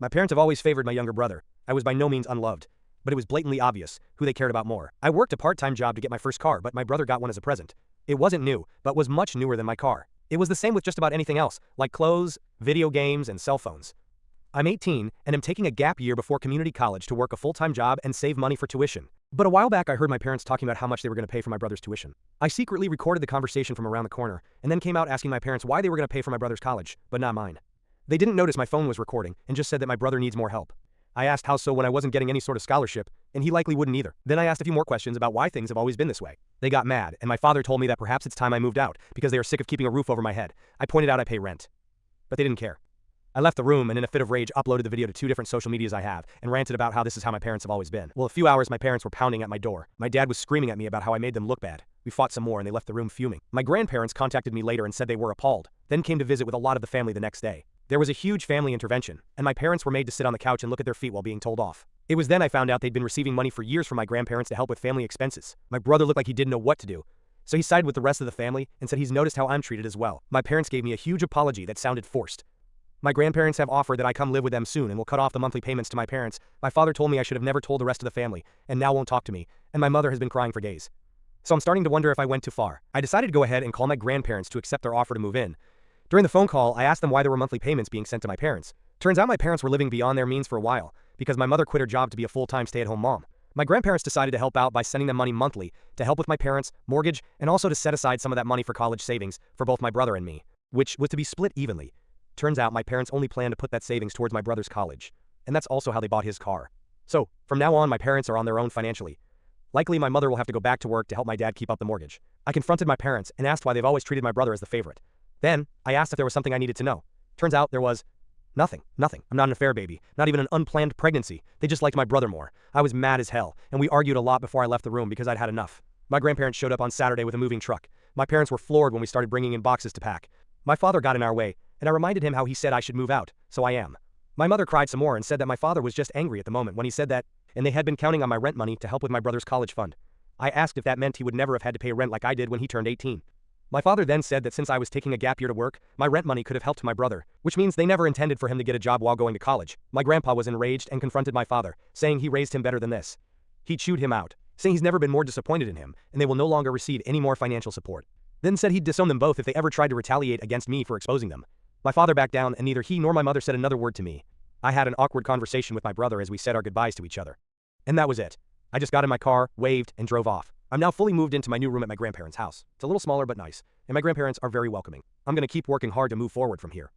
My parents have always favored my younger brother. I was by no means unloved, but it was blatantly obvious who they cared about more. I worked a part-time job to get my first car, but my brother got one as a present. It wasn't new, but was much newer than my car. It was the same with just about anything else, like clothes, video games, and cell phones. I'm 18 and am taking a gap year before community college to work a full-time job and save money for tuition. But a while back I heard my parents talking about how much they were going to pay for my brother's tuition. I secretly recorded the conversation from around the corner and then came out asking my parents why they were going to pay for my brother's college, but not mine. They didn't notice my phone was recording and just said that my brother needs more help. I asked how so when I wasn't getting any sort of scholarship, and he likely wouldn't either. Then I asked a few more questions about why things have always been this way. They got mad, and my father told me that perhaps it's time I moved out because they are sick of keeping a roof over my head. I pointed out I pay rent, but they didn't care. I left the room and in a fit of rage uploaded the video to 2 different social medias I have and ranted about how this is how my parents have always been. Well, a few hours my parents were pounding at my door. My dad was screaming at me about how I made them look bad. We fought some more and they left the room fuming. My grandparents contacted me later and said they were appalled, then came to visit with a lot of the family the next day. There was a huge family intervention, and my parents were made to sit on the couch and look at their feet while being told off. It was then I found out they'd been receiving money for years from my grandparents to help with family expenses. My brother looked like he didn't know what to do, so he sided with the rest of the family and said he's noticed how I'm treated as well. My parents gave me a huge apology that sounded forced. My grandparents have offered that I come live with them soon and will cut off the monthly payments to my parents. My father told me I should have never told the rest of the family, and now won't talk to me, and my mother has been crying for days. So I'm starting to wonder if I went too far. I decided to go ahead and call my grandparents to accept their offer to move in. During the phone call, I asked them why there were monthly payments being sent to my parents. Turns out my parents were living beyond their means for a while, because my mother quit her job to be a full-time stay-at-home mom. My grandparents decided to help out by sending them money monthly to help with my parents' mortgage and also to set aside some of that money for college savings for both my brother and me, which was to be split evenly. Turns out my parents only planned to put that savings towards my brother's college, and that's also how they bought his car. So, from now on my parents are on their own financially. Likely my mother will have to go back to work to help my dad keep up the mortgage. I confronted my parents and asked why they've always treated my brother as the favorite. Then, I asked if there was something I needed to know. Turns out there was nothing. I'm not an affair baby, not even an unplanned pregnancy. They just liked my brother more. I was mad as hell, and we argued a lot before I left the room because I'd had enough. My grandparents showed up on Saturday with a moving truck. My parents were floored when we started bringing in boxes to pack. My father got in our way, and I reminded him how he said I should move out, so I am. My mother cried some more and said that my father was just angry at the moment when he said that, and they had been counting on my rent money to help with my brother's college fund. I asked if that meant he would never have had to pay rent like I did when he turned 18. My father then said that since I was taking a gap year to work, my rent money could have helped my brother, which means they never intended for him to get a job while going to college. My grandpa was enraged and confronted my father, saying he raised him better than this. He chewed him out, saying he's never been more disappointed in him, and they will no longer receive any more financial support. Then said he'd disown them both if they ever tried to retaliate against me for exposing them. My father backed down and neither he nor my mother said another word to me. I had an awkward conversation with my brother as we said our goodbyes to each other. And that was it. I just got in my car, waved, and drove off. I'm now fully moved into my new room at my grandparents' house. It's a little smaller but nice, and my grandparents are very welcoming. I'm gonna keep working hard to move forward from here.